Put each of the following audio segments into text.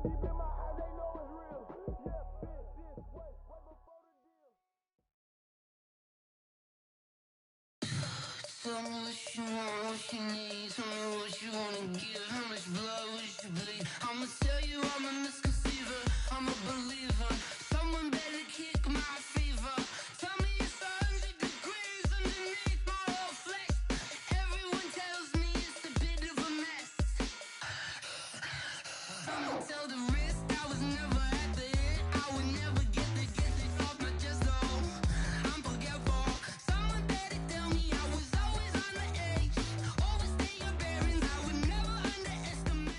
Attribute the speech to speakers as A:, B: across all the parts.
A: Tell me what you want, what you need. Tell me what you wanna give. How much blood would you bleed? I'ma tell you I'm a misconceiver. I'm a believer. Someone better kick my fever. Tell me it's 100 degrees underneath my whole flesh. Everyone tells me it's a bit of a mess. I'ma tell the risk I was never at the end. I would never get this off my chest though. I'm forgetful. Someone better tell me I was always on the edge. Overstay your bearings. I would never underestimate.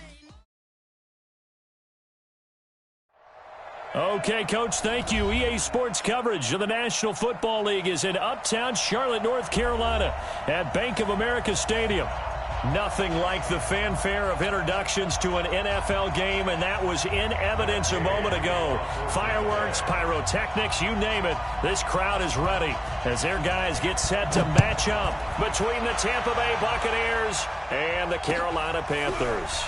B: Okay, Coach, thank you. EA Sports coverage of the National Football League is in Uptown Charlotte, North Carolina at Bank of America Stadium. Nothing like the fanfare of introductions to an NFL game, and that was in evidence a moment ago. Fireworks, pyrotechnics, you name it. This crowd is ready as their guys get set to match up between the Tampa Bay Buccaneers and the Carolina Panthers.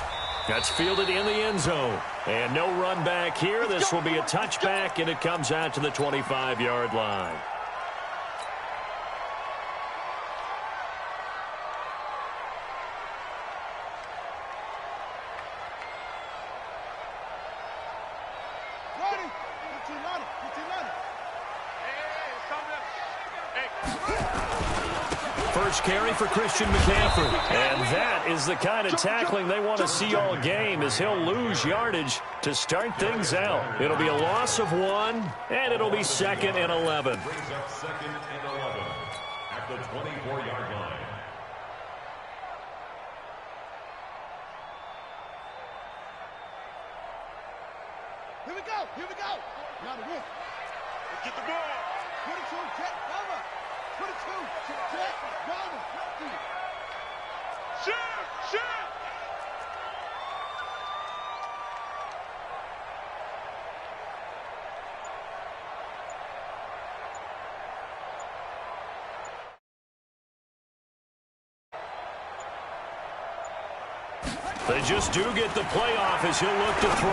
B: That's fielded in the end zone. And no run back here. This will be a touchback, and it comes out to the 25-yard line. First carry for Christian McCaffrey. And that is the kind of tackling they want to see all game, as he'll lose yardage to start things out. It'll be a loss of 1, and it'll be 2nd and 11.
C: Brings up 2nd and 11 at the 24-yard line.
D: Here we go. Here we go. Now the win.
E: Let's get the ball.
D: 22, check, over. 22, check, over.
E: Shoot!
B: They just do get the playoff as he'll look to throw.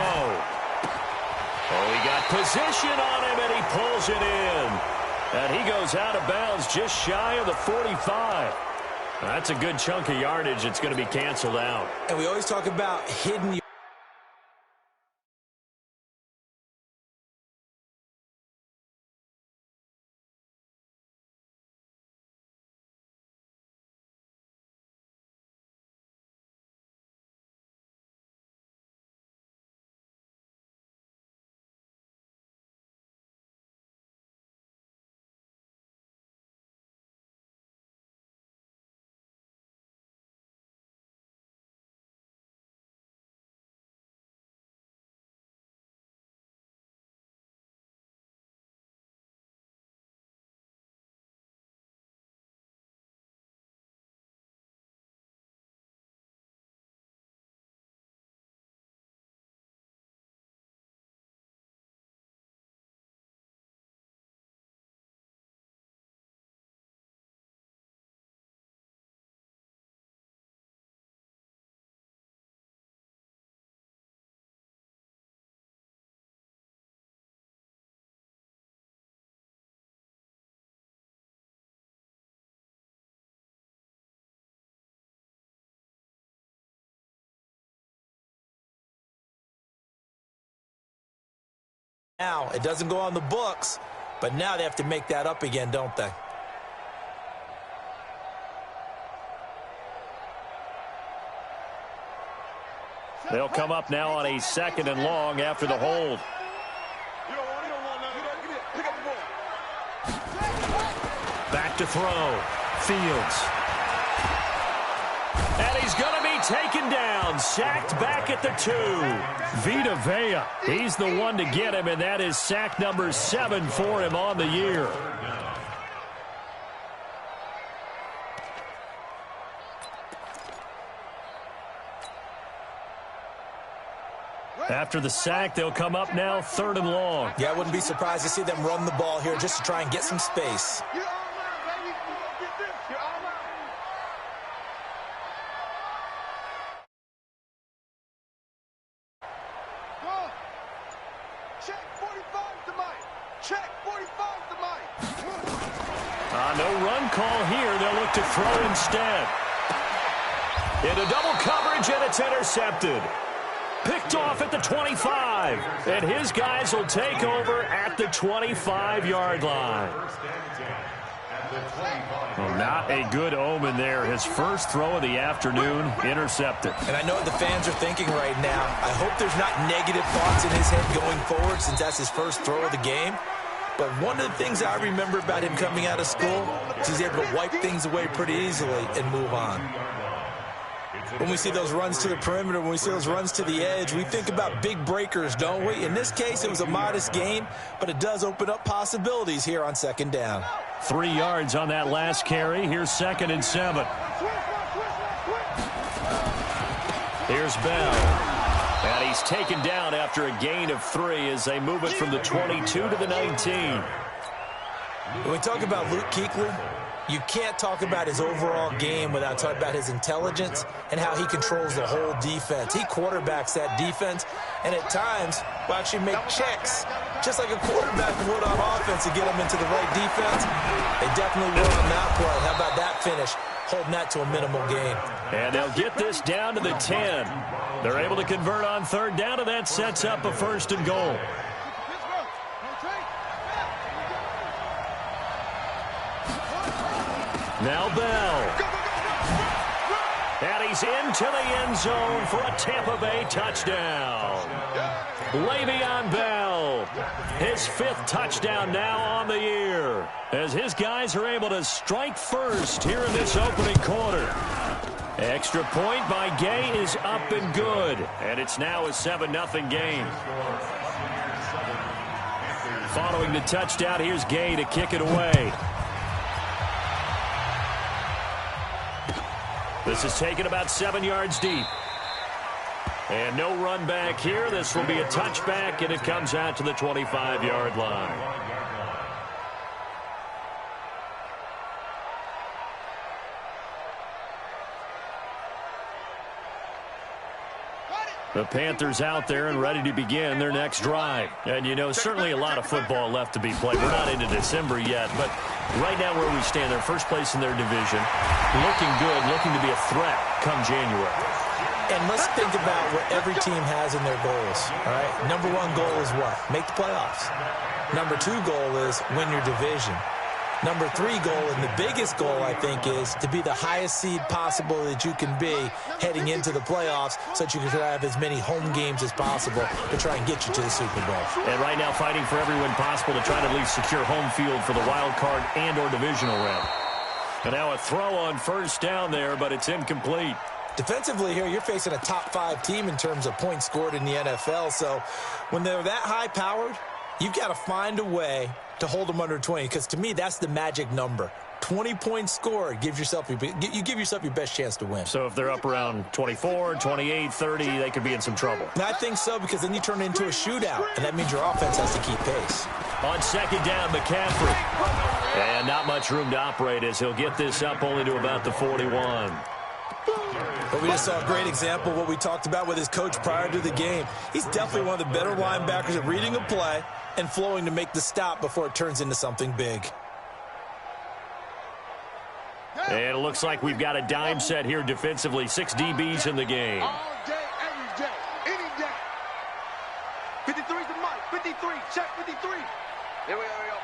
B: Oh, he got position on him, and he pulls it in. And he goes out of bounds just shy of the 45. That's a good chunk of yardage. It's going to be canceled out.
F: And we always talk about hidden. Now, it doesn't go on the books, but now they have to make that up again, don't they?
B: They'll come up now on a 2nd and long after the hold. Back to throw. Fields. And he's going to be taken down. Sacked back at the 2. Vita Vea. He's the one to get him, and that is sack number 7 for him on the year. After the sack, they'll come up now 3rd and long.
F: Yeah, I wouldn't be surprised to see them run the ball here just to try and get some space.
D: Check 45 to Mike. Check 45 to Mike.
B: No run call here. They'll look to throw instead. Into double coverage, and it's intercepted. Picked off at the 25. And his guys will take over at the 25-yard line. Well, not a good omen there. His first throw of the afternoon, intercepted.
F: And I know what the fans are thinking right now. I hope there's not negative thoughts in his head going forward since that's his first throw of the game. But one of the things I remember about him coming out of school is he's able to wipe things away pretty easily and move on. When we see those runs to the perimeter, when we see those runs to the edge, we think about big breakers, don't we? In this case, it was a modest gain, but it does open up possibilities here on second down.
B: 3 yards on that last carry. Here's 2nd and 7. Here's Bell. And he's taken down after a gain of 3 as they move it from the 22 to the 19.
F: When we talk about Luke Kuechly, you can't talk about his overall game without talking about his intelligence and how he controls the whole defense. He quarterbacks that defense, and at times will actually make checks, just like a quarterback would on offense to get them into the right defense. They definitely were on that play. How about that finish? Holding that to a minimal gain.
B: And they'll get this down to the 10. They're able to convert on 3rd down, and that sets up a 1st and goal. Now Bell. And he's into the end zone for a Tampa Bay touchdown. Le'Veon Bell, his 5th touchdown now on the year, as his guys are able to strike first here in this opening quarter. Extra point by Gay is up and good, and it's now a 7-0 game. Following the touchdown, here's Gay to kick it away. This is taken about 7 yards deep. And no run back here. This will be a touchback, and it comes out to the 25-yard line. The Panthers out there and ready to begin their next drive. And, you know, certainly a lot of football left to be played. We're not into December yet, but right now where we stand, they're first place in their division. Looking good, looking to be a threat come January.
F: And let's think about what every team has in their goals, all right? Number 1 goal is what? Make the playoffs. Number 2 goal is win your division. Number 3 goal, and the biggest goal, I think, is to be the highest seed possible that you can be heading into the playoffs so that you can have as many home games as possible to try and get you to the Super Bowl.
B: And right now fighting for every win possible to try to at least secure home field for the wild card and or divisional round. And now a throw on 1st down there, but it's incomplete.
F: Defensively here, you're facing a top 5 team in terms of points scored in the NFL. So when they're that high-powered, you've got to find a way to hold them under 20, because to me, that's the magic number. 20 points scored, you give yourself your best chance to win.
B: So if they're up around 24, 28, 30, they could be in some trouble.
F: And I think so, because then you turn it into a shootout, and that means your offense has to keep pace.
B: On 2nd down, McCaffrey. And not much room to operate as he'll get this up only to about the 41.
F: But we just saw a great example of what we talked about with his coach prior to the game. He's definitely one of the better linebackers at reading a play and flowing to make the stop before it turns into something big.
B: And it looks like we've got a dime set here defensively. 6 DBs in the game.
D: All day, every day, any day. 53's the mic. 53. Check 53. Here we go.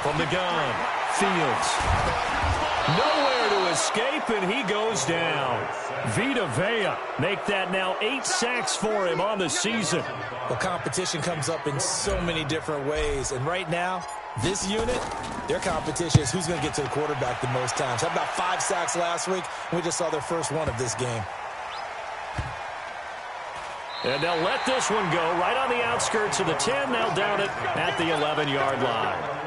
B: From the gun, Fields. Nowhere to escape, and he goes down. Vita Vea make that now 8 sacks for him on the season.
F: Well, competition comes up in so many different ways, and right now, this unit, their competition is who's going to get to the quarterback the most times. How about 5 sacks last week? We just saw their first one of this game.
B: And they'll let this one go right on the outskirts of the 10. They'll down it at the 11-yard line.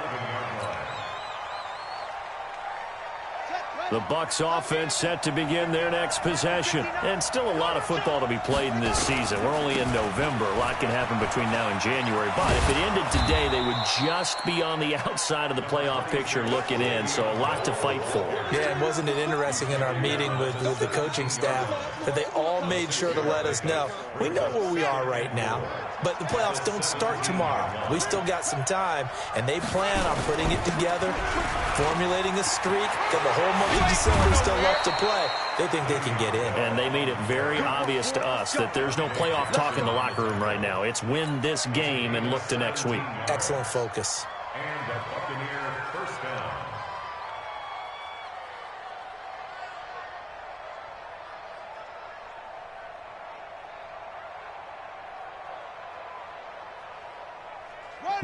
B: The Bucs offense set to begin their next possession. And still a lot of football to be played in this season. We're only in November. A lot can happen between now and January. But if it ended today, they would just be on the outside of the playoff picture looking in. So a lot to fight for.
F: Yeah, and wasn't it interesting in our meeting with the coaching staff that they all all made sure to let us know. We know where we are right now, but the playoffs don't start tomorrow. We still got some time, and they plan on putting it together, formulating a streak, got the whole month of December still left to play. They think they can get in.
B: And they made it very obvious to us that there's no playoff talk in the locker room right now. It's win this game and look to next week.
F: Excellent focus.
C: And a Buccaneer first down.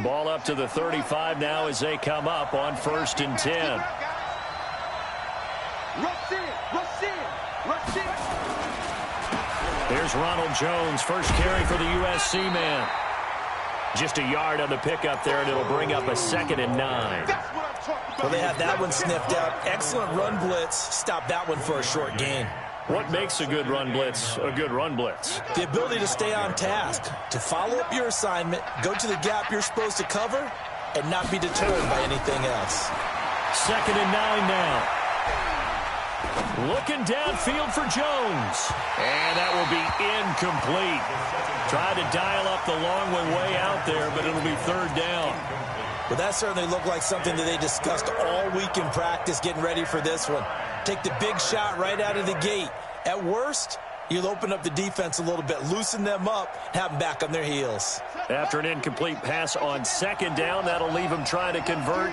B: Ball up to the 35 now as they come up on 1st and 10.
D: Rush in, rush in, rush in.
B: Here's Ronald Jones, first carry for the USC man. Just a yard on the pickup there, and it'll bring up a 2nd and 9.
D: That's what I'm talking about.
F: Well, they have that one sniffed out. Excellent run blitz. Stop that one for a short gain.
B: What makes a good run blitz a good run blitz?
F: The ability to stay on task, to follow up your assignment, go to the gap you're supposed to cover, and not be deterred by anything else.
B: 2nd and 9 now. Looking downfield for Jones. And that will be incomplete. Tried to dial up the long one way out there, but it'll be 3rd down.
F: Well, that certainly looked like something that they discussed all week in practice getting ready for this one. Take the big shot right out of the gate. At worst, you'll open up the defense a little bit, loosen them up, have them back on their heels.
B: After an incomplete pass on 2nd down, that'll leave them trying to convert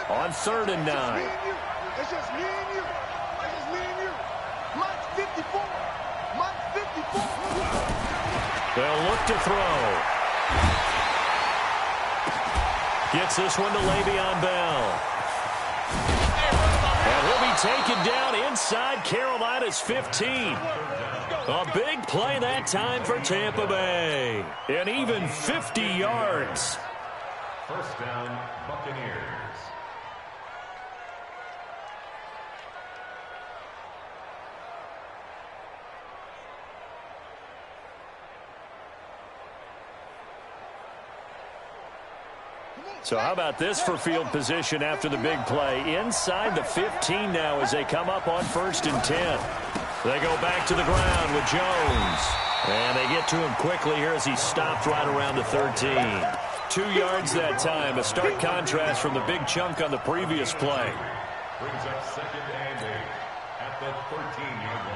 B: on 3rd and 9.
D: It's just me and you. It's just me and you. Mike's 54. Mike's 54.
B: They'll look to throw. Gets this one to Le'Veon Bell. And he'll be taken down inside Carolina's 15. A big play that time for Tampa Bay. And even 50 yards.
C: First down, Buccaneers.
B: So how about this for field position after the big play? Inside the 15 now as they come up on 1st and 10. They go back to the ground with Jones. And they get to him quickly here as he stopped right around the 13. 2 yards that time. A stark contrast from the big chunk on the previous play.
C: Brings up 2nd and 8 at the 13-yard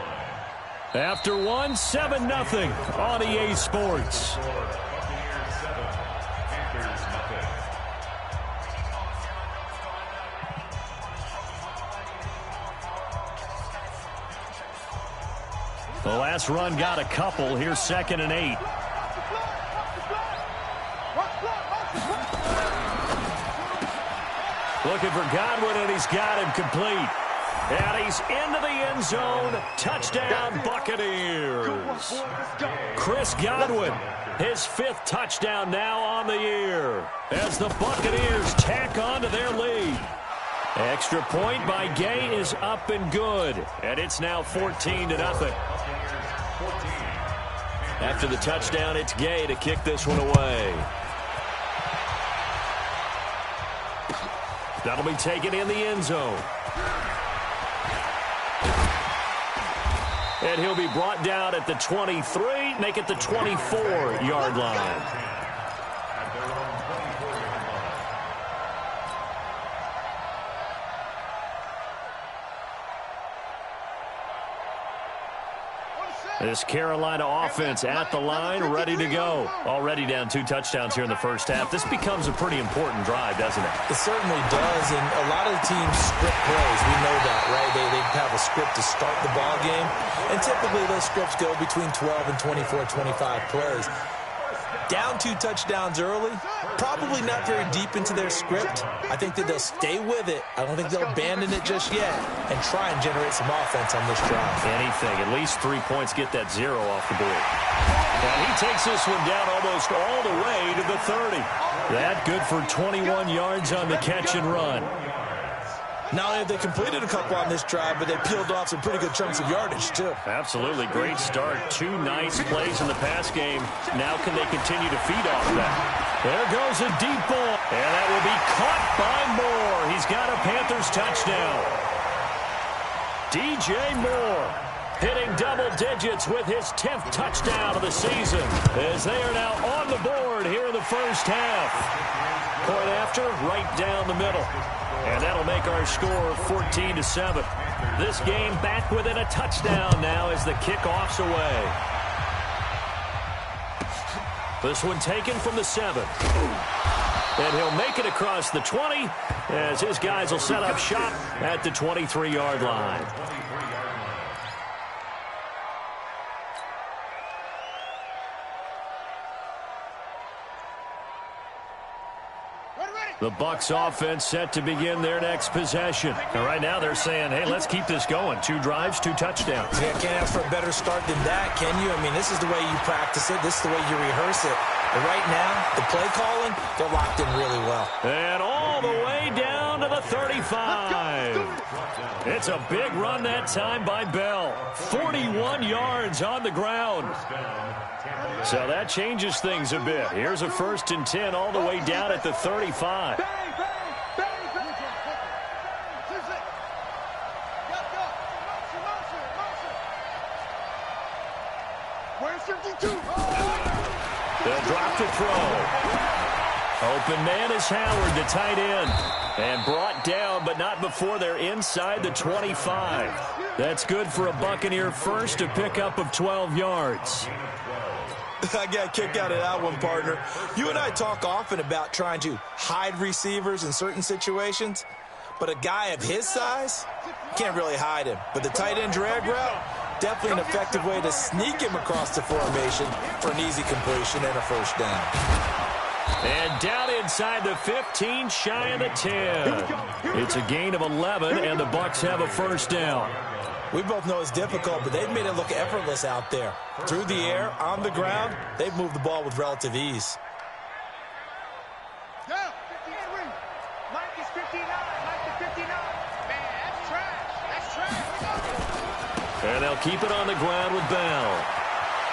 C: line.
B: After one, 7-0 on EA Sports.
C: Buccaneers 7, Panthers nothing.
B: The last run got a couple. Here's 2nd and 8. Looking for Godwin, and he's got him complete. And he's into the end zone. Touchdown, Buccaneers. Chris Godwin, his 5th touchdown now on the year as the Buccaneers tack on to their lead. Extra point by Gay is up and good. And it's now 14-0. After the touchdown, it's Gay to kick this one away. That'll be taken in the end zone. And he'll be brought down at the 23, make it the 24-yard line. This Carolina offense at the line, ready to go. Already down 2 touchdowns here in the first half. This becomes a pretty important drive, doesn't it?
F: It certainly does, and a lot of the teams script plays. We know that, right? They have a script to start the ball game, and typically those scripts go between 12 and 24, 25 plays. Down 2 touchdowns early, probably not very deep into their script. I think that they'll stay with it. I don't think they'll abandon it just yet and try and generate some offense on this drive.
B: Anything, at least 3 points, get that 0 off the board. And he takes this one down almost all the way to the 30. That good for 21 yards on the catch and run.
F: Not only have they completed a couple on this drive, but they peeled off some pretty good chunks of yardage, too.
B: Absolutely. Great start. 2 nice plays in the pass game. Now can they continue to feed off that? There goes a deep ball. And that will be caught by Moore. He's got a Panthers touchdown. DJ Moore. hitting double digits with his 10th touchdown of the season, as they are now on the board here in the first half. Point after, right down the middle. And that'll make our score 14-7. This game back within a touchdown now as the kickoff's away. This one taken from the 7. And he'll make it across the 20 as his guys will set up shop at the 23-yard line. The Bucs offense set to begin their next possession. And right now they're saying, hey, let's keep this going. 2 drives, 2 touchdowns.
F: Yeah, can't ask for a better start than that, can you? I mean, this is the way you practice it. This is the way you rehearse it. But right now, the play calling, they're locked in really well.
B: And all the way down to the 35. It's a big run that time by Bell. 41 yards on the ground. So that changes things a bit. Here's a 1st and 10 all the way down at the 35.
D: Where's 52?
B: They'll drop to throw. Open man is Howard, the tight end. And brought down, but not before they're inside the 25. That's good for a Buccaneer first, a pickup of 12 yards.
F: I got a kick out of that one, partner. You and I talk often about trying to hide receivers in certain situations, but a guy of his size, can't really hide him. But the tight end drag route, definitely an effective way to sneak him across the formation for an easy completion and a first down.
B: And down inside the 15, shy of the 10. It's a gain of 11, and the Bucs have a first down.
F: We both know it's difficult, but they've made it look effortless out there. Through the air, on the ground, they've moved the ball with relative ease.
D: Yeah, 53. Mike is 59. Mike is 59. Man, that's trash. That's trash.
B: And they'll keep it on the ground with Bell.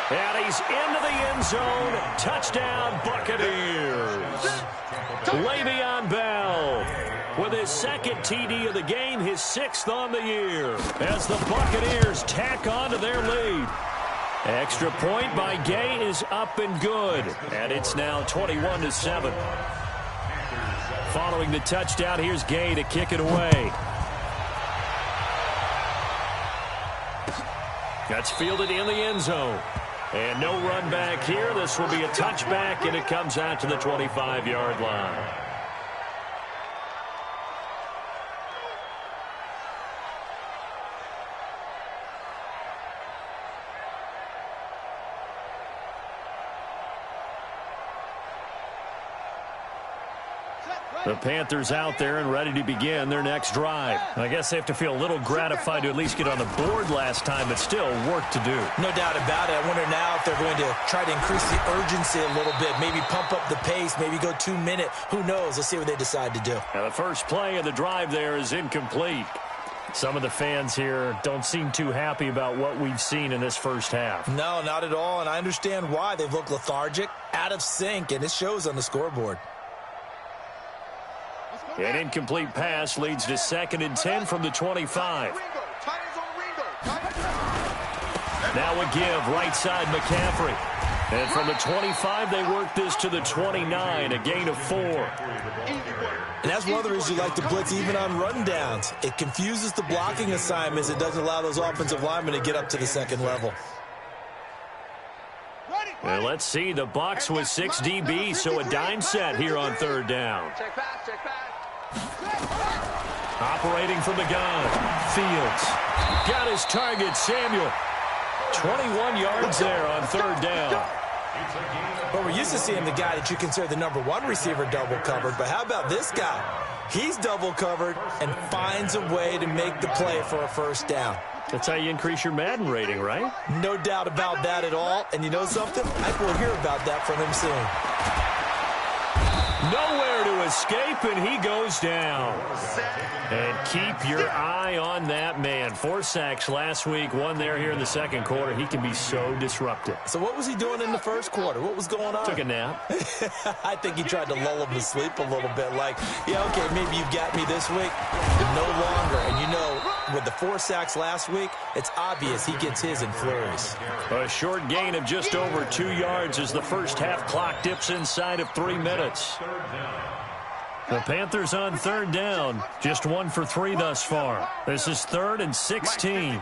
B: And he's into the end zone. Touchdown, Buccaneers. Le'Veon Bell with his 2nd TD of the game, his 6th on the year, as the Buccaneers tack on to their lead. Extra point by Gay is up and good, and it's now 21-7. Following the touchdown, here's Gay to kick it away. That's fielded in the end zone. And no run back here. This will be a touchback, and it comes out to the 25-yard line. The Panthers out there and ready to begin their next drive. I guess they have to feel a little gratified to at least get on the board last time, but still work to do.
F: No doubt about it. I wonder now if they're going to try to increase the urgency a little bit, maybe pump up the pace, maybe go 2-minute. Who knows? Let's see what they decide to do.
B: Now, the first play of the drive there is incomplete. Some of the fans here don't seem too happy about what we've seen in this first half.
F: No, not at all, and I understand why. They've looked lethargic, out of sync, and it shows on the scoreboard.
B: An incomplete pass leads to 2nd and 10 from the 25. Now a give, right side McCaffrey. And from the 25, they work this to the 29, a gain of 4.
F: And that's one of the reasons you like to blitz even on rundowns. It confuses the blocking assignments. It doesn't allow those offensive linemen to get up to the 2nd level.
B: And let's see, the Bucs with 6 DBs, so a dime set here on 3rd down.
D: Check pass, check pass.
B: Operating from the gun, Fields. Got his target, Samuel. 21 yards there on 3rd down.
F: But we're used to seeing the guy that you consider the #1 receiver double covered. But how about this guy? He's double covered and finds a way to make the play for a first down.
B: That's how you increase your Madden rating, right?
F: No doubt about that at all. And you know something? I will hear about that from him soon.
B: Nowhere to escape, and he goes down. And keep your eye on that man. 4 sacks last week, 1 there here in the 2nd quarter. He can be so disruptive.
F: So what was he doing in the 1st quarter? What was going on?
B: Took a nap.
F: I think he tried to lull him to sleep a little bit. Like, yeah, okay, maybe you've got me this week, but no longer. And you know, with the 4 sacks last week, it's obvious he gets his in flurries.
B: A short gain of just over 2 yards as the first half clock dips inside of 3 minutes. The Panthers on third down, just 1 for 3 thus far. This is 3rd and 16.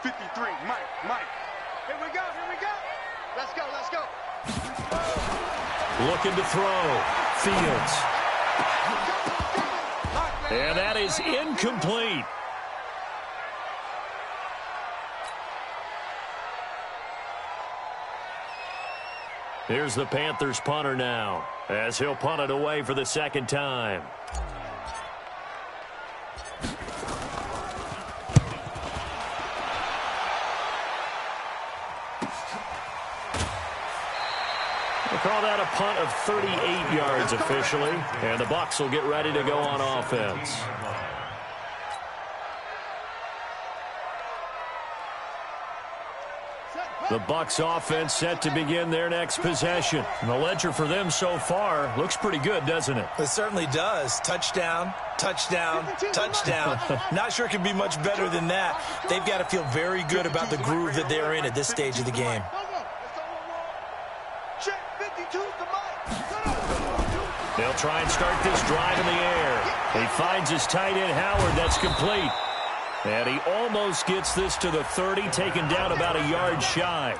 D: 53, Mike. Here we go. Let's go.
B: Looking to throw. Fields. And that is incomplete. Here's the Panthers punter now, as he'll punt it away for the second time. We'll call that a punt of 38 yards officially, and the Bucs will get ready to go on offense. The Bucs offense set to begin their next possession. And the ledger for them so far looks pretty good, doesn't it?
F: It certainly does. Touchdown. Not sure it can be much better than that. They've got to feel very good about the groove that they're in at this stage of the game.
B: They'll try and start this drive in the air. He finds his tight end, Howard. That's complete. And he almost gets this to the 30, taken down about a yard shy.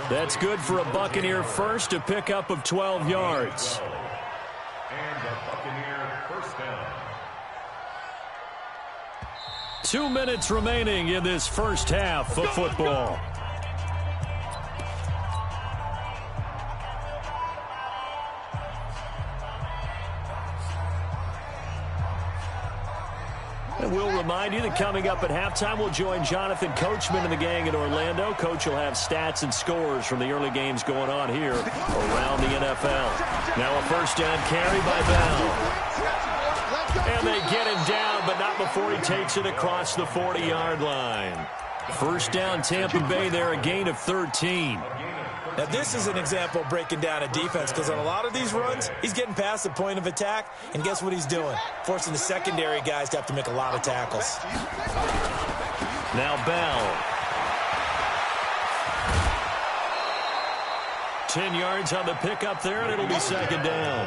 B: That's good for a Buccaneer first, a pickup of 12 yards.
C: And the Buccaneer first down.
B: 2 minutes remaining in this first half of football. And we'll remind you that coming up at halftime, we'll join Jonathan Coachman and the gang in Orlando. Coach will have stats and scores from the early games going on here around the NFL. Now a first down carry by Bell. And they get him down, but not before he takes it across the 40-yard line. First down, Tampa Bay there, a gain of 13.
F: Now, this is an example of breaking down a defense because on a lot of these runs, he's getting past the point of attack, and guess what he's doing? Forcing the secondary guys to have to make a lot of tackles.
B: Now Bell. 10 yards on the pickup there, and it'll be second down.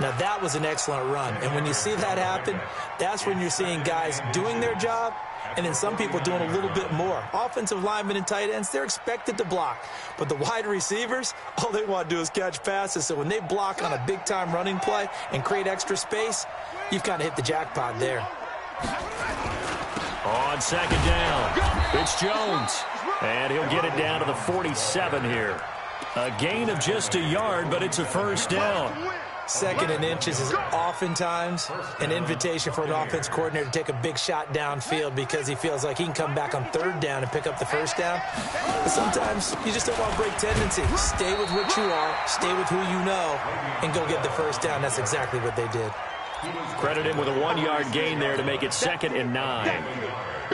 F: Now, that was an excellent run, and when you see that happen, that's when you're seeing guys doing their job and then some people doing a little bit more. Offensive linemen and tight ends, they're expected to block. But the wide receivers, all they want to do is catch passes. So when they block on a big-time running play and create extra space, you've kind of hit the jackpot there.
B: On second down, it's Jones. And he'll get it down to the 47 here. A gain of just a yard, but it's a first down.
F: Second and inches is oftentimes an invitation for an offense coordinator to take a big shot downfield because he feels like he can come back on third down and pick up the first down. But sometimes you just don't want to break tendency. Stay with what you are, stay with who you know, and go get the first down. That's exactly what they did.
B: Credit him with a 1-yard gain there to make it 2nd and 9.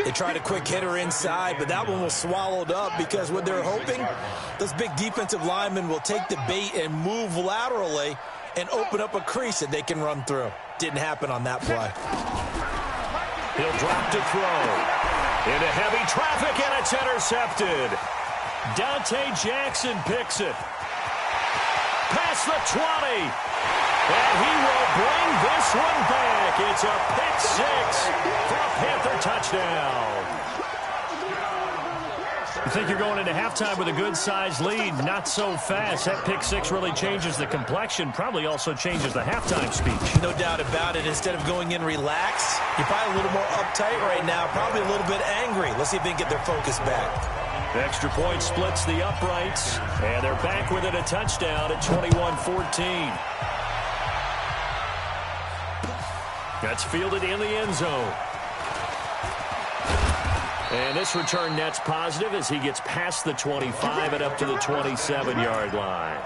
F: They tried a quick hitter inside, but that one was swallowed up because what they're hoping, those big defensive linemen will take the bait and move laterally and open up a crease that they can run through. Didn't happen on that play.
B: He'll drop to throw. Into heavy traffic, and it's intercepted. Dante Jackson picks it. Past the 20. And he will bring this one back. It's a pick six for a Panther touchdown. You think you're going into halftime with a good-sized lead. Not so fast. That pick six really changes the complexion, probably also changes the halftime speech.
F: No doubt about it. Instead of going in relaxed, you're probably a little more uptight right now, probably a little bit angry. Let's see if they can get their focus back.
B: The extra point splits the uprights, and they're back with it, a touchdown at 21-14. That's fielded in the end zone. And this return net's positive as he gets past the 25 and up to the 27-yard line.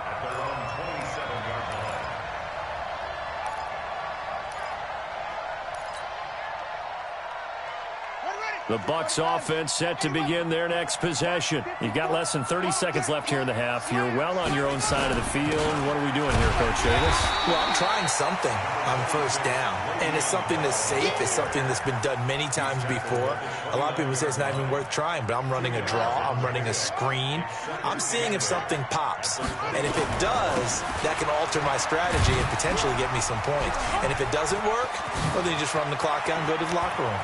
B: The Bucs offense set to begin their next possession. You've got less than 30 seconds left here in the half. You're well on your own side of the field. What are we doing here, Coach Davis?
F: Well, I'm trying something on first down, and it's something that's safe. It's something that's been done many times before. A lot of people say it's not even worth trying, but I'm running a draw. I'm running a screen. I'm seeing if something pops, and if it does, that can alter my strategy and potentially get me some points. And if it doesn't work, well, then you just run the clock out and go to the locker room.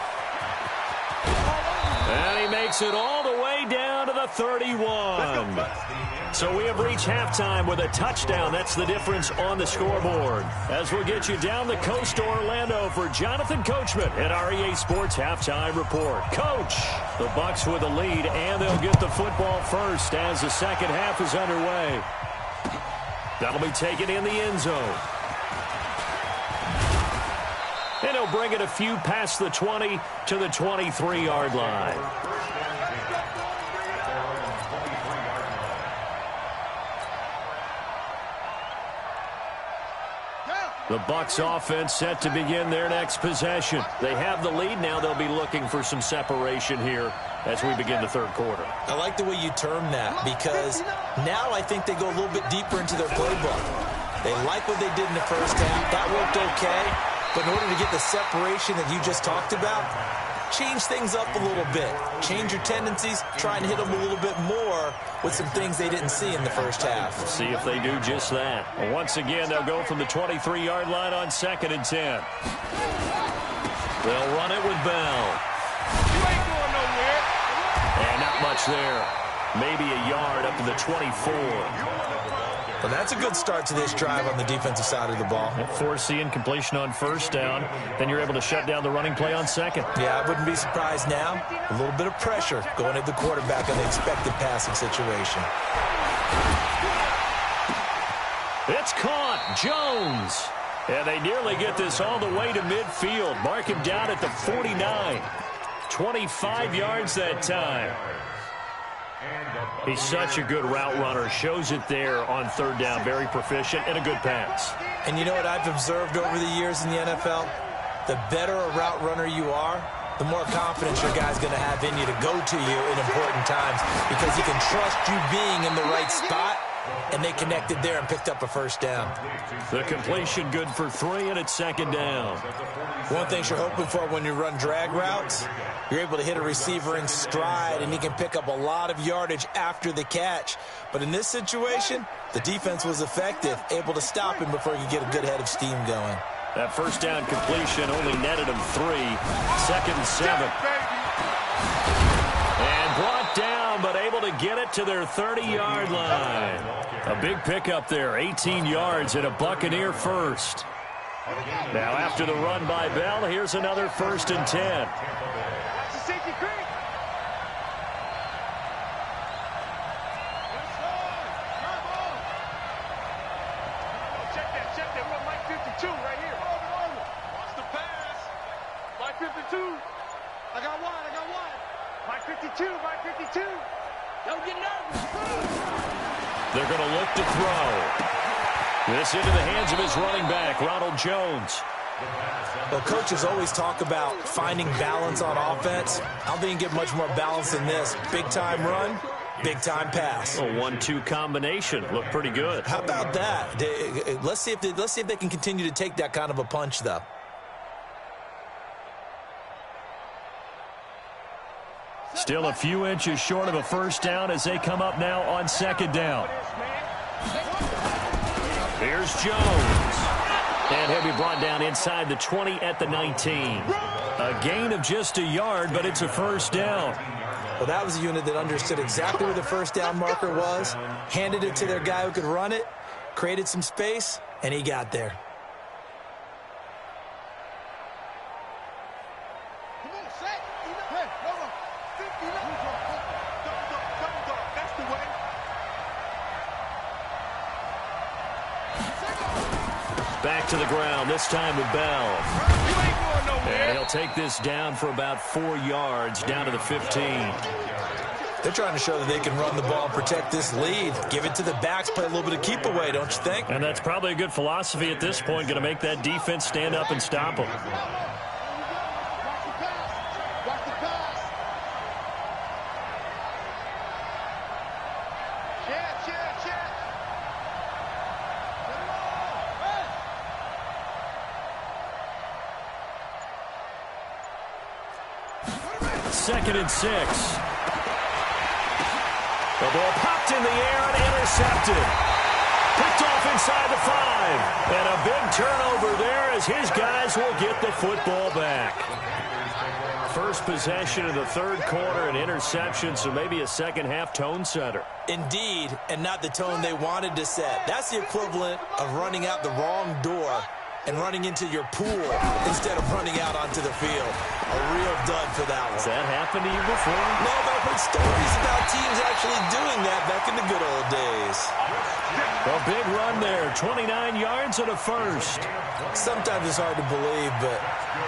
B: And he makes it all the way down to the 31. So we have reached halftime with a touchdown. That's the difference on the scoreboard. As we'll get you down the coast to Orlando for Jonathan Coachman at our EA Sports Halftime Report. Coach, the Bucs with a lead, and they'll get the football first as the second half is underway. That'll be taken in the end zone. And he'll bring it a few past the 20 to the 23-yard line. The Bucs offense set to begin their next possession. They have the lead. Now they'll be looking for some separation here as we begin the third quarter.
F: I like the way you term that, because now I think they go a little bit deeper into their playbook. They like what they did in the first half. That worked okay. But in order to get the separation that you just talked about, change things up a little bit. Change your tendencies, try and hit them a little bit more with some things they didn't see in the first half.
B: See if they do just that. Once again, they'll go from the 23-yard line on 2nd and 10. They'll run it with Bell.
E: You ain't going nowhere.
B: And not much there. Maybe a yard up to the 24.
F: Well, that's a good start to this drive on the defensive side of the ball.
B: Force incompletion on first down. Then you're able to shut down the running play on second.
F: Yeah, I wouldn't be surprised now. A little bit of pressure going at the quarterback on the expected passing situation.
B: It's caught. Jones. And they nearly get this all the way to midfield. Mark him down at the 49. 25 yards that time. He's such a good route runner. Shows it there on third down. Very proficient and a good pass.
F: And you know what I've observed over the years in the NFL? The better a route runner you are, the more confidence your guy's going to have in you to go to you in important times, because he can trust you being in the right spot, and they connected there and picked up a first down.
B: The completion good for 3, and it's second down.
F: One thing you're hoping for when you run drag routes, you're able to hit a receiver in stride, and he can pick up a lot of yardage after the catch. But in this situation, the defense was effective, able to stop him before he could get a good head of steam going.
B: That first down completion only netted him 3. 2nd and 7. And brought down, but able to get it to their 30-yard line. A big pickup there, 18 yards and a Buccaneer first. Now after the run by Bell, here's another 1st and 10.
E: Check that. We're Mike 52 right here. Watch the pass. Mike 52. I got one. Mike 52. Don't get nervous.
B: They're going to look to throw. This into the hands of his running back, Ronald Jones.
F: Well, coaches always talk about finding balance on offense. I don't think you get much more balance than this. Big-time run, big-time pass.
B: A 1-2 combination. Looked pretty good.
F: How about that? Let's see if they can continue to take that kind of a punch, though.
B: Still a few inches short of a first down as they come up now on second down. Here's Jones. And he'll be brought down inside the 20 at the 19. A gain of just a yard, but it's a first down.
F: Well, that was a unit that understood exactly where the first down marker was, handed it to their guy who could run it, created some space, and he got there.
B: Back to the ground, this time with Bell. And he'll take this down for about 4 yards, down to the 15.
F: They're trying to show that they can run the ball and protect this lead. Give it to the backs, play a little bit of keep away, don't you think?
B: And that's probably a good philosophy at this point, going to make that defense stand up and stop them. 2nd and 6. The ball popped in the air and intercepted. Picked off inside the 5. And a big turnover there as his guys will get the football back. First possession of the third quarter, an interception, so maybe a second-half tone setter.
F: Indeed, and not the tone they wanted to set. That's the equivalent of running out the wrong door and running into your pool instead of running out onto the field. A real dud for that one.
B: Has that happened to you before?
F: No, but I've heard stories about teams actually doing that back in the good old days.
B: A big run there, 29 yards and a first.
F: Sometimes it's hard to believe, but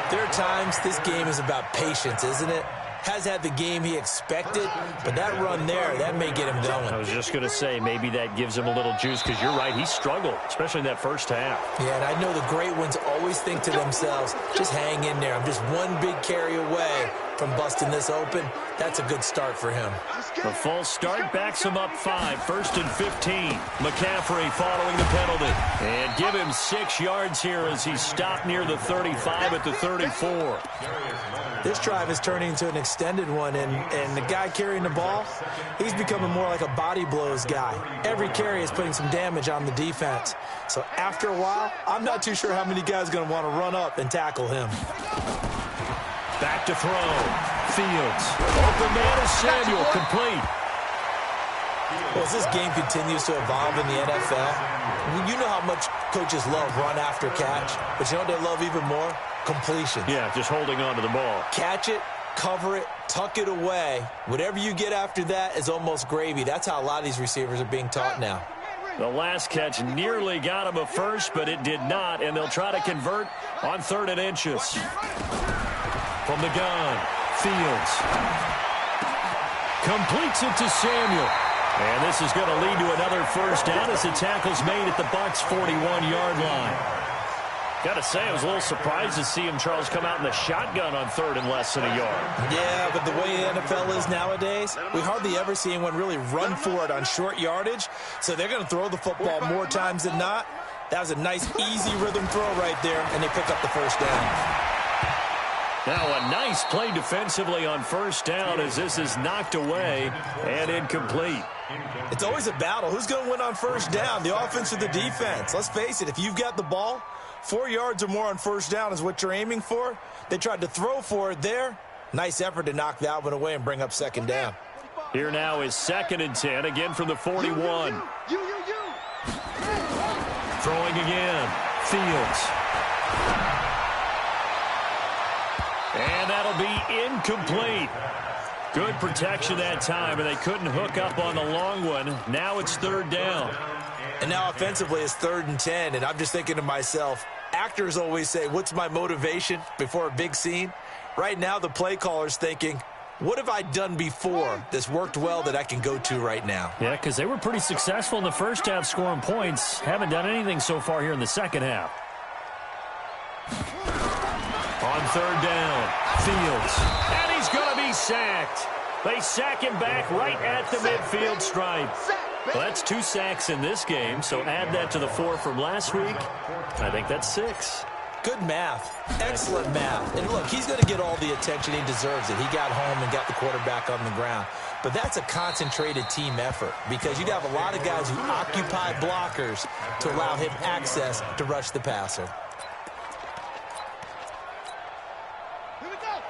F: there are times this game is about patience, isn't it? Has had the game he expected, but that run there, that may get him going.
B: I was just going to say, maybe that gives him a little juice, because you're right, he struggled, especially in that first half.
F: Yeah, and I know the great ones always think to themselves, just hang in there. I'm just one big carry away from busting this open. That's a good start for him.
B: The false start backs him up 5, 1st and 15. McCaffrey following the penalty. And give him 6 yards here as he's stopped near the 35 at the 34.
F: This drive is turning into an extended one, and the guy carrying the ball, he's becoming more like a body blows guy. Every carry is putting some damage on the defense. So after a while, I'm not too sure how many guys are going to want to run up and tackle him.
B: Back to throw. Fields. Open man is Samuel, complete.
F: Well, as this game continues to evolve in the NFL, you know how much coaches love run after catch, but you know what they love even more? Completion.
B: Yeah, just holding on to the ball.
F: Catch it, cover it, tuck it away. Whatever you get after that is almost gravy. That's how a lot of these receivers are being taught now.
B: The last catch nearly got him a first, but it did not, and they'll try to convert on 3rd and inches. From the gun, Fields completes it to Samuel. And this is going to lead to another first down as the tackle's made at the Bucs' 41-yard line. Got to say, I was a little surprised to see him, Charles, come out in the shotgun on 3rd and less than a yard.
F: Yeah, but the way the NFL is nowadays, we hardly ever see anyone really run for it on short yardage. So they're going to throw the football more times than not. That was a nice, easy rhythm throw right there, and they pick up the first down.
B: Now a nice play defensively on first down as this is knocked away and incomplete.
F: It's always a battle. Who's going to win on first down, the offense or the defense? Let's face it, if you've got the ball, 4 yards or more on first down is what you're aiming for. They tried to throw for it there. Nice effort to knock that one away and bring up 2nd down.
B: Here now is 2nd and 10, again from the 41. Throwing again, Fields. And that'll be incomplete. Good protection that time, and they couldn't hook up on the long one. Now it's 3rd down.
F: And now offensively it's 3rd and 10, and I'm just thinking to myself, actors always say, what's my motivation before a big scene? Right now the play caller's thinking, what have I done before that's worked well that I can go to right now?
B: Yeah, because they were pretty successful in the first half scoring points. Haven't done anything so far here in the second half. On 3rd down, Fields. And he's going to be sacked. They sack him back right at the midfield stripe. Well, that's 2 sacks in this game, so add that to the 4 from last week. I think that's 6.
F: Good math. Excellent math. And look, he's going to get all the attention he deserves it. He got home and got the quarterback on the ground. But that's a concentrated team effort because you'd have a lot of guys who occupy blockers to allow him access to rush the passer.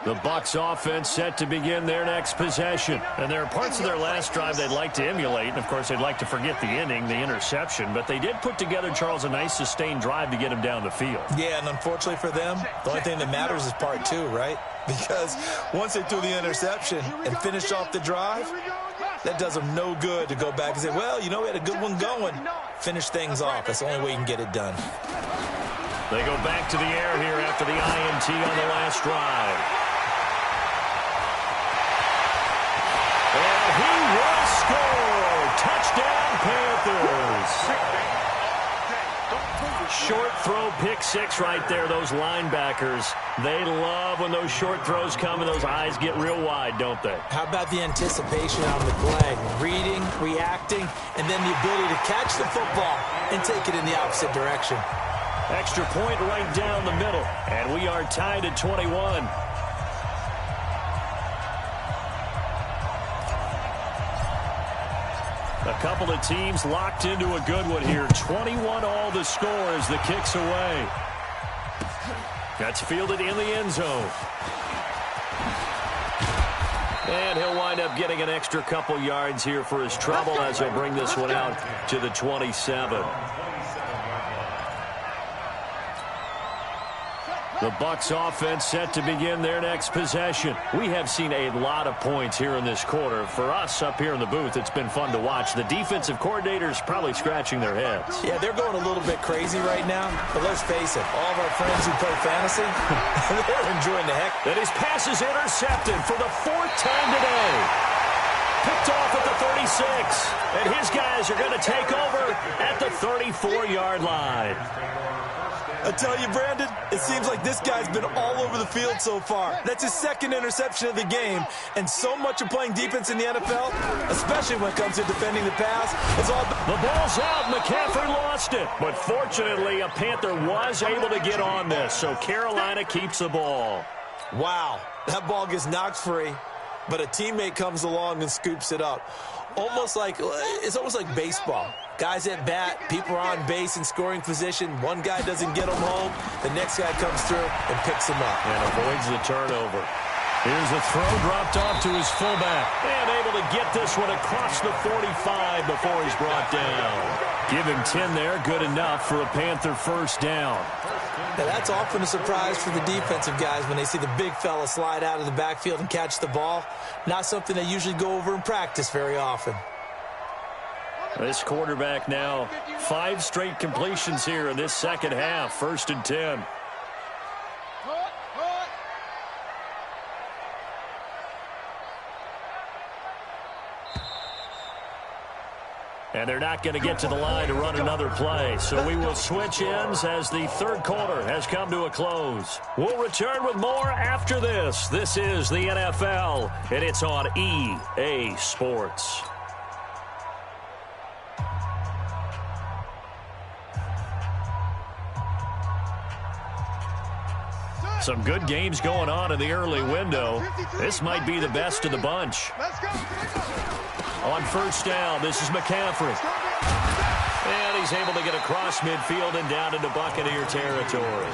B: The Bucs offense set to begin their next possession. And there are parts of their last drive they'd like to emulate. And, of course, they'd like to forget the inning, the interception. But they did put together, Charles, a nice sustained drive to get him down the field.
F: Yeah, and unfortunately for them, the only thing that matters is part 2, right? Because once they threw the interception and finished off the drive, that does them no good to go back and say, well, you know, we had a good one going. Finish things off. That's the only way you can get it done.
B: They go back to the air here after the INT on the last drive. And he will score! Touchdown, Panthers! Short throw, pick 6 right there, those linebackers. They love when those short throws come and those eyes get real wide, don't they?
F: How about the anticipation on the play? Reading, reacting, and then the ability to catch the football and take it in the opposite direction.
B: Extra point right down the middle, and we are tied at 21. couple of teams locked into a good one here. 21 all the score as the kick's away. That's fielded in the end zone. And he'll wind up getting an extra couple yards here for his trouble as he'll bring this one out to the 27. The Bucs offense set to begin their next possession. We have seen a lot of points here in this quarter. For us up here in the booth, it's been fun to watch. The defensive coordinators probably scratching their heads.
F: Yeah, they're going a little bit crazy right now. But let's face it, all of our friends who play fantasy, they're enjoying the heck.
B: And his pass is intercepted for the 4th time today. Picked off at the 36. And his guys are going to take over at the 34-yard line.
F: I tell you, Brandon, it seems like this guy's been all over the field so far. That's his 2nd interception of the game, and so much of playing defense in the NFL, especially when it comes to defending the pass, is all...
B: The ball's out. McCaffrey lost it. But fortunately, a Panther was able to get on this, so Carolina keeps the ball.
F: Wow, that ball gets knocked free, but a teammate comes along and scoops it up. It's almost like baseball. Guys at bat, people are on base in scoring position. One guy doesn't get them home. The next guy comes through and picks him up.
B: And avoids the turnover. Here's a throw dropped off to his fullback. And able to get this one across the 45 before he's brought down. Give him 10 there. Good enough for a Panther first down.
F: Now that's often a surprise for the defensive guys when they see the big fella slide out of the backfield and catch the ball. Not something they usually go over in practice very often.
B: This quarterback now 5 straight completions here in this second half. 1st and 10. And they're not going to get to the line to run another play. So we will switch ends as the 3rd quarter has come to a close. We'll return with more after this. This is the NFL, and it's on EA Sports. Some good games going on in the early window. This might be the best of the bunch. On first down, this is McCaffrey. And he's able to get across midfield and down into Buccaneer territory.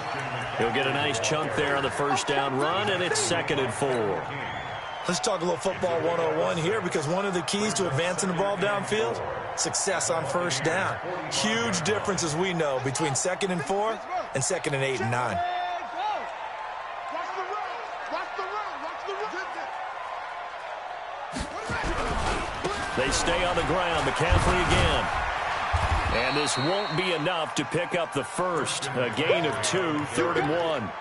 B: He'll get a nice chunk there on the first down run, and it's 2nd and 4.
F: Let's talk a little football 101 here, because one of the keys to advancing the ball downfield, success on first down. Huge difference, as we know, between 2nd and 4 and 2nd and 8 and 9.
B: They stay on the ground. McCaffrey again. And this won't be enough to pick up the first. A gain of 2, 3rd and 1.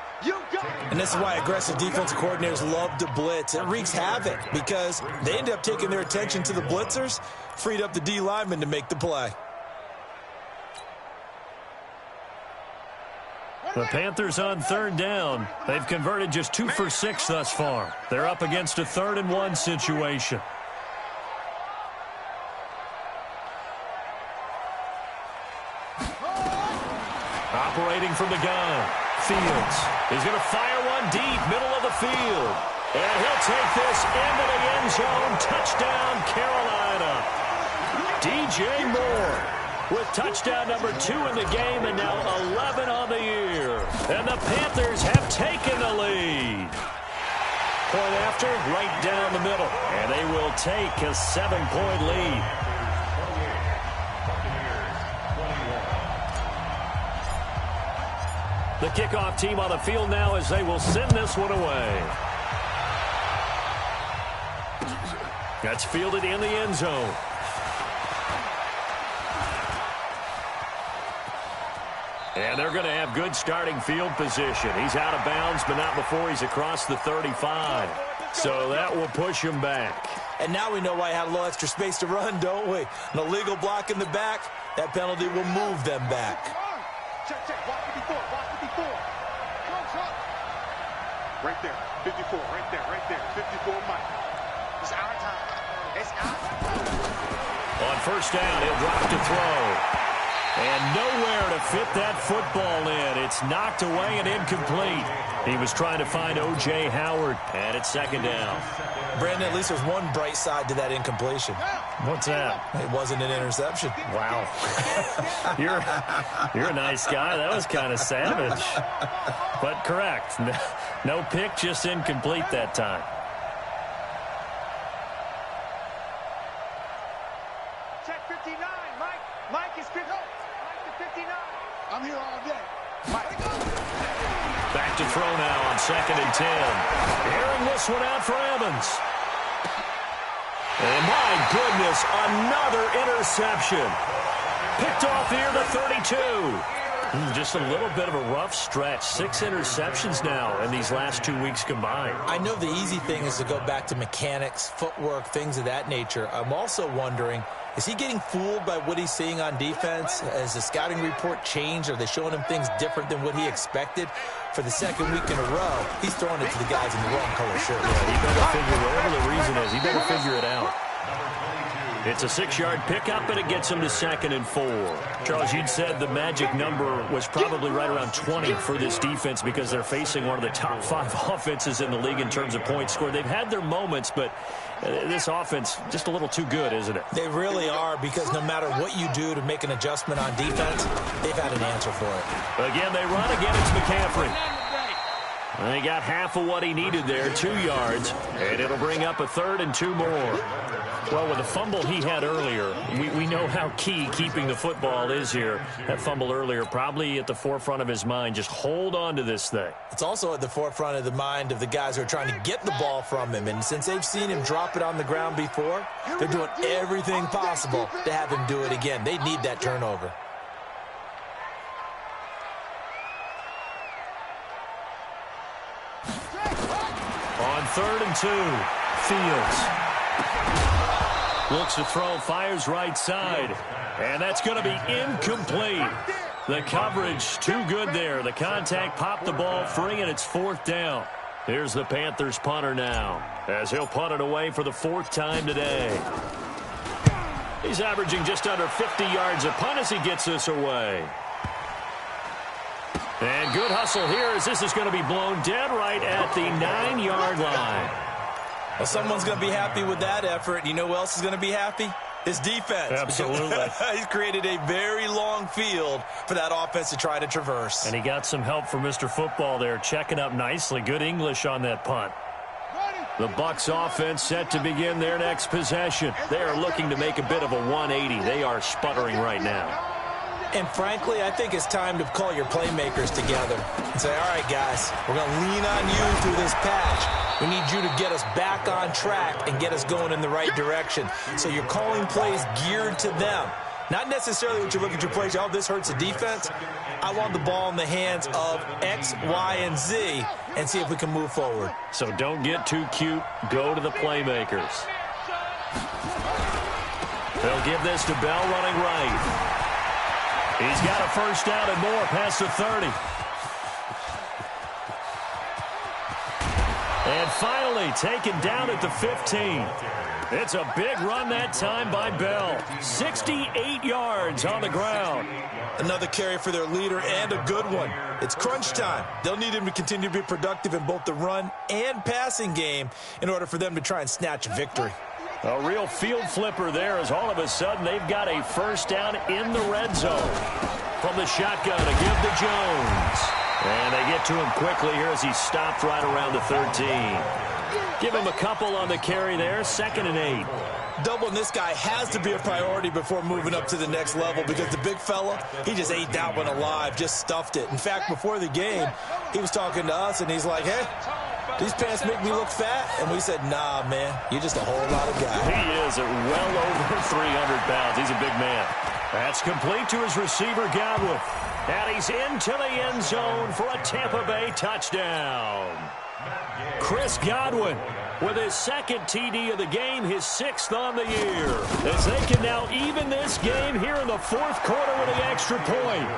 F: And this is why aggressive defensive coordinators love to blitz. It wreaks havoc because they end up taking their attention to the blitzers, freed up the D lineman to make the play.
B: The Panthers on 3rd down. They've converted just 2 for 6 thus far. They're up against a 3rd and 1 situation. Operating from the gun. Fields. He's going to fire one deep, middle of the field. And he'll take this into the end zone. Touchdown, Carolina. DJ Moore with touchdown number 2 in the game, and now 11 on the year. And the Panthers have taken the lead. Point after, right down the middle. And they will take a 7-point lead. The kickoff team on the field now as they will send this one away. That's fielded in the end zone. And they're going to have good starting field position. He's out of bounds, but not before he's across the 35. So that will push him back.
F: And now we know why he had a little extra space to run, don't we? An illegal block in the back, that penalty will move them back.
D: Check, check. Block 54. Block 54. Right there. 54. Right there. Right there. 54, Mike. It's our time. It's our time.
B: On first down, he'll drop to throw. And nowhere to to fit that football in. It's knocked away and incomplete. He was trying to find O.J. Howard, and it's second down.
F: Brandon, at least there's one bright side to that incompletion.
B: What's that?
F: It wasn't an interception.
B: Wow. You're a nice guy. That was kind of savage. But correct. No pick, just incomplete that time.
E: Check 59. Mike is 50. Mike to 59.
D: I'm here all day.
B: Back to throw now on 2nd and 10. Airing this one out for Evans. And my goodness, another interception. Picked off here to 32. Just a little bit of a rough stretch. 6 interceptions now in these last 2 weeks combined.
F: I know the easy thing is to go back to mechanics, footwork, things of that nature. I'm also wondering, is he getting fooled by what he's seeing on defense? Has the scouting report changed? Are they showing him things different than what he expected? For the second week in a row, he's throwing it to the guys in the wrong color shirt.
B: Yeah, he better figure, whatever the reason is, he better figure it out. It's a 6-yard pickup, and it gets him to 2nd and 4. Charles, you'd said the magic number was probably right around 20 for this defense because they're facing one of the top 5 offenses in the league in terms of points scored. They've had their moments, but this offense just a little too good, isn't it?
F: They really are, because no matter what you do to make an adjustment on defense, they've had an answer for it.
B: Again, they run. Again, it's McCaffrey. And he got half of what he needed there, 2 yards, and it'll bring up a 3rd and 2 more. Well, with the fumble he had earlier, we know how key keeping the football is here. That fumble earlier probably at the forefront of his mind. Just hold on to this thing.
F: It's also at the forefront of the mind of the guys who are trying to get the ball from him. And since they've seen him drop it on the ground before, they're doing everything possible to have him do it again. They need that turnover.
B: On 3rd and 2, Fields looks to throw, fires right side, and that's going to be incomplete. The coverage too good there. The contact popped the ball free, and it's 4th down. Here's the Panthers punter now, as he'll punt it away for the 4th time today. He's averaging just under 50 yards a punt as he gets this away. And good hustle here as this is going to be blown dead right at the 9-yard line.
F: Well, someone's going to be happy with that effort. You know who else is going to be happy? His defense.
B: Absolutely.
F: He's created a very long field for that offense to try to traverse.
B: And he got some help from Mr. Football there, checking up nicely. Good English on that punt. The Bucs offense set to begin their next possession. They are looking to make a bit of a 180. They are sputtering right now.
F: And frankly, I think it's time to call your playmakers together and say, all right, guys, we're going to lean on you through this patch. We need you to get us back on track and get us going in the right direction. So you're calling plays geared to them. Not necessarily what you look at your plays, oh, this hurts the defense. I want the ball in the hands of X, Y, and Z and see if we can move forward.
B: So don't get too cute. Go to the playmakers. They'll give this to Bell running right. He's got a 1st down and more past the 30. And finally taken down at the 15. It's a big run that time by Bell. 68 yards on the ground.
F: Another carry for their leader and a good one. It's crunch time. They'll need him to continue to be productive in both the run and passing game in order for them to try and snatch a victory.
B: A real field flipper there as all of a sudden they've got a 1st down in the red zone. From the shotgun to give to Jones. And they get to him quickly here as he stopped right around the 13. Give him a couple on the carry there, 2nd and 8.
F: Doubling this guy has to be a priority before moving up to the next level because the big fella, he just ate that one alive, just stuffed it. In fact, before the game, he was talking to us, and he's like, hey, these pants make me look fat? And we said, nah, man, you're just a whole lot of guy.
B: He is at well over 300 pounds. He's a big man. That's complete to his receiver, Godwin. And he's into the end zone for a Tampa Bay touchdown. Chris Godwin with his 2nd TD of the game, his 6th on the year. As they can now even this game here in the 4th quarter with the extra point.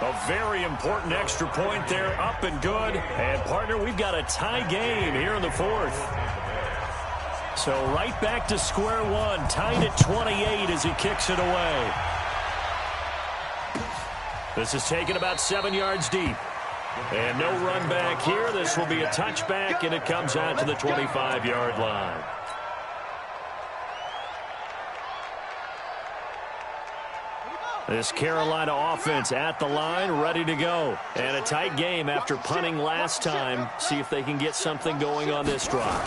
B: A very important extra point there, up and good. And, partner, we've got a tie game here in the 4th. So right back to square one, tied at 28 as he kicks it away. This is taken about 7 yards deep. And no run back here. This will be a touchback, and it comes out to the 25-yard line. This Carolina offense at the line, ready to go. And a tight game after punting last time. See if they can get something going on this drive.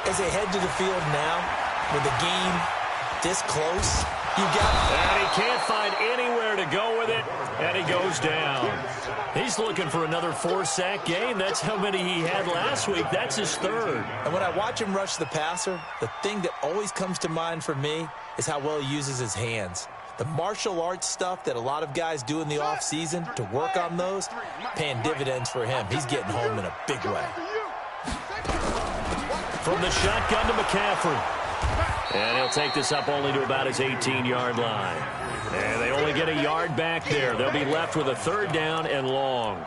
F: As they head to the field now, with the game this close, you got...
B: And he can't find anywhere to go with it, and he goes down. He's looking for another 4-sack game. That's how many he had last week. That's his third.
F: And when I watch him rush the passer, the thing that always comes to mind for me is how well he uses his hands. The martial arts stuff that a lot of guys do in the offseason to work on those, paying dividends for him. He's getting home in a big way.
B: From the shotgun to McCaffrey. And he'll take this up only to about his 18-yard line. And they only get a yard back there. They'll be left with a 3rd down and long.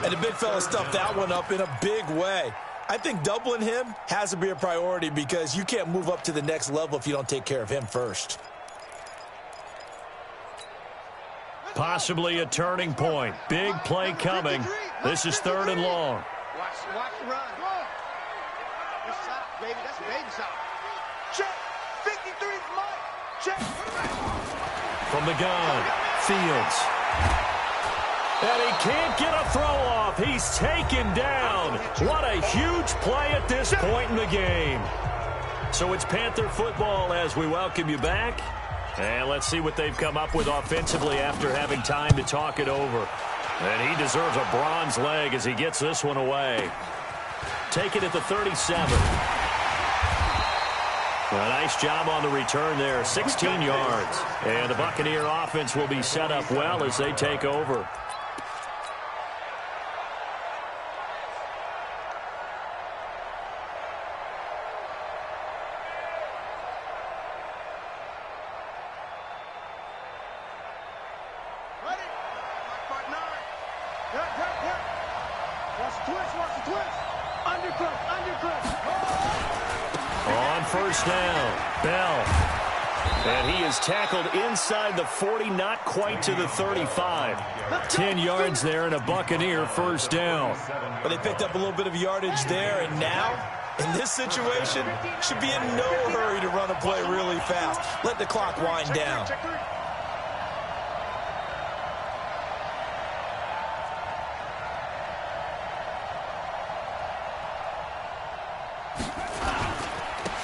F: And the big fella stuffed that one up in a big way. I think doubling him has to be a priority because you can't move up to the next level if you don't take care of him first.
B: Possibly a turning point. Big play coming. This is 3rd and long.
D: Watch the run. This side, baby. That's baby side. Check. 53's Mike. Check.
B: From the gun, Fields. And he can't get a throw off. He's taken down. What a huge play at this point in the game. So it's Panther football as we welcome you back. And let's see what they've come up with offensively after having time to talk it over. And he deserves a bronze leg as he gets this one away. Take it at the 37. A nice job on the return there, 16 yards. And the Buccaneer offense will be set up well as they take over. On first down, Bell. And he is tackled inside the 40, not quite to the 35. 10 yards there and a Buccaneer first down.
F: But they picked up a little bit of yardage there, and now, in this situation, should be in no hurry to run a play really fast. Let the clock wind down.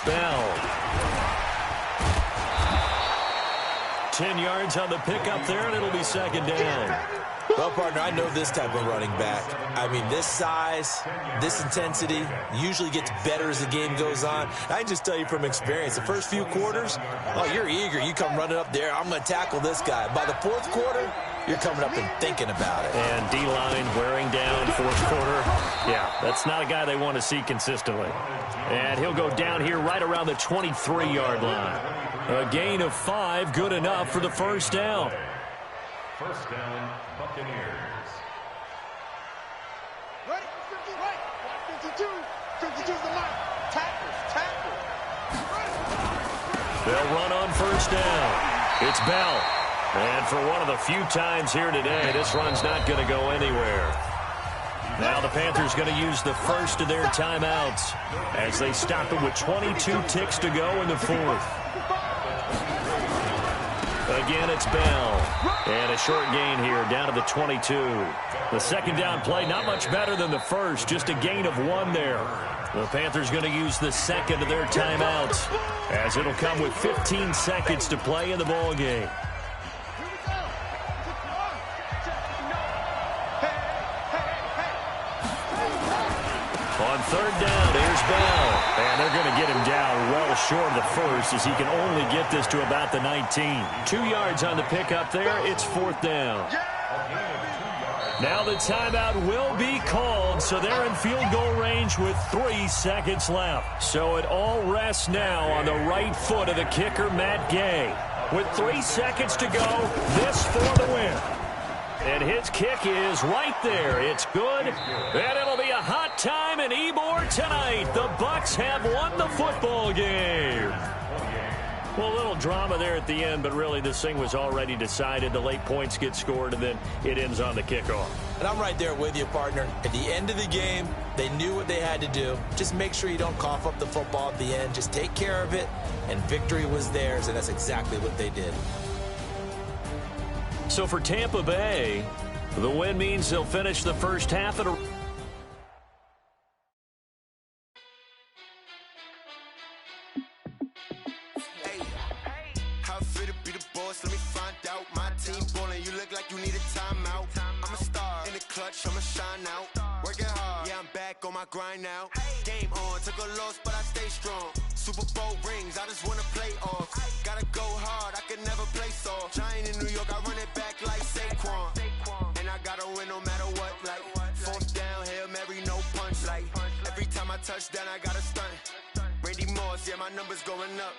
B: Bell. 10 yards on the pickup there, and it'll be 2nd down.
F: Well, partner, I know this type of running back. I mean, this size, this intensity usually gets better as the game goes on. I can just tell you from experience, the first few quarters, oh, you're eager. You come running up there, I'm going to tackle this guy. By the 4th quarter, you're coming up and thinking about it.
B: And D-line wearing down 4th quarter. Yeah, that's not a guy they want to see consistently. And he'll go down here right around the 23-yard line. A gain of 5, good enough for the first down.
C: First down, Buccaneers.
D: Ready? Right. 52. 52's the mark. Tackle.
B: They'll run on first down. It's Bell. And for one of the few times here today, this run's not going to go anywhere. Now the Panthers going to use the first of their timeouts as they stop it with 22 ticks to go in the 4th. Again, it's Bell. And a short gain here down to the 22. The 2nd down play, not much better than the first, just a gain of 1 there. The Panthers going to use the 2nd of their timeouts as it'll come with 15 seconds to play in the ball game. On 3rd down, here's Bell. And they're going to get him down well short of the first as he can only get this to about the 19. 2 yards on the pickup there. It's 4th down. Now the timeout will be called, so they're in field goal range with 3 seconds left. So it all rests now on the right foot of the kicker, Matt Gay. With 3 seconds to go, this for the win. And his kick is right there. It's good. And it'll be a hot time in Ybor tonight. The Bucs have won the football game. Well, a little drama there at the end, but really this thing was already decided. The late points get scored, and then it ends on the kickoff.
F: And I'm right there with you, partner. At the end of the game, they knew what they had to do. Just make sure you don't cough up the football at the end. Just take care of it, and victory was theirs, and that's exactly what they did.
B: So for Tampa Bay, the win means they'll finish the first half at a...
G: How fit to be the boss? Let me find out. My team ballin', you look like you need a timeout. I'm a star in the clutch, I'ma shine out. Working hard, yeah, I'm back on my grind now. Game on, took a loss, but I stay strong. Super Bowl rings, I just wanna play off. Gotta go hard, I can never play soft. Giant in New York, I run it back like Saquon. And I gotta win no matter what, like fourth down, Hail Mary, no punch. Like every time I touch down, I gotta stunt. Randy Moss, yeah, my numbers going up.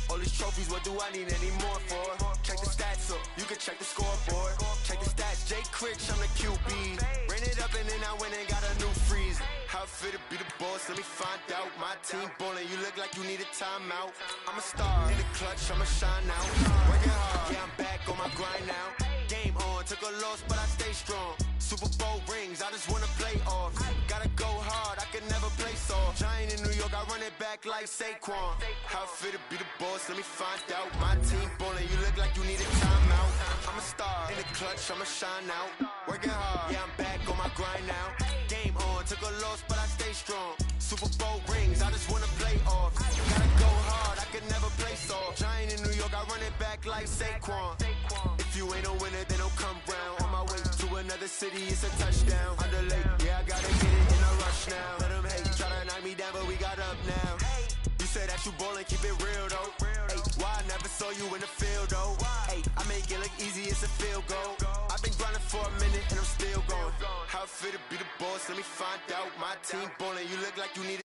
G: All these trophies, what do I need any more for? Check the stats up, you can check the scoreboard. Check the stats, Jay Critch, I'm the QB. Ran it up and then I went and got a new freeze. How fit to be the boss, let me find out. My team ballin', you look like you need a timeout. I'm a star in the clutch, I'ma shine out. Working hard, yeah, I'm back on my grind now. Game on, took a loss, but I stay strong. Super Bowl rings, I just wanna play off. Gotta go hard, I can never play soft. Giant in New York, I run it back like Saquon. How fit to be the boss, let me find out. My team ballin', you look like you need a timeout. I'm a star in the clutch, I'ma shine out. Working hard, yeah, I'm back on my grind now. Game on, took a loss, but I stay strong. Super Bowl rings, I just wanna play off. Gotta go hard, I can never play soft. Giant in New York, I run it back like Saquon. If you ain't a winner, then don't come round. On my way to another city, it's a touchdown. Underlay, yeah, I gotta get it in a rush now. Let them hate, try to knock me down, but we got up now. You say that you ballin', keep it real though. Hey, why I never saw you in the field though? Hey, I make it look easy, it's a field goal. I've been grinding for a minute and I'm still going. How fit to be the boss, let me find out. My team ballin', you look like you need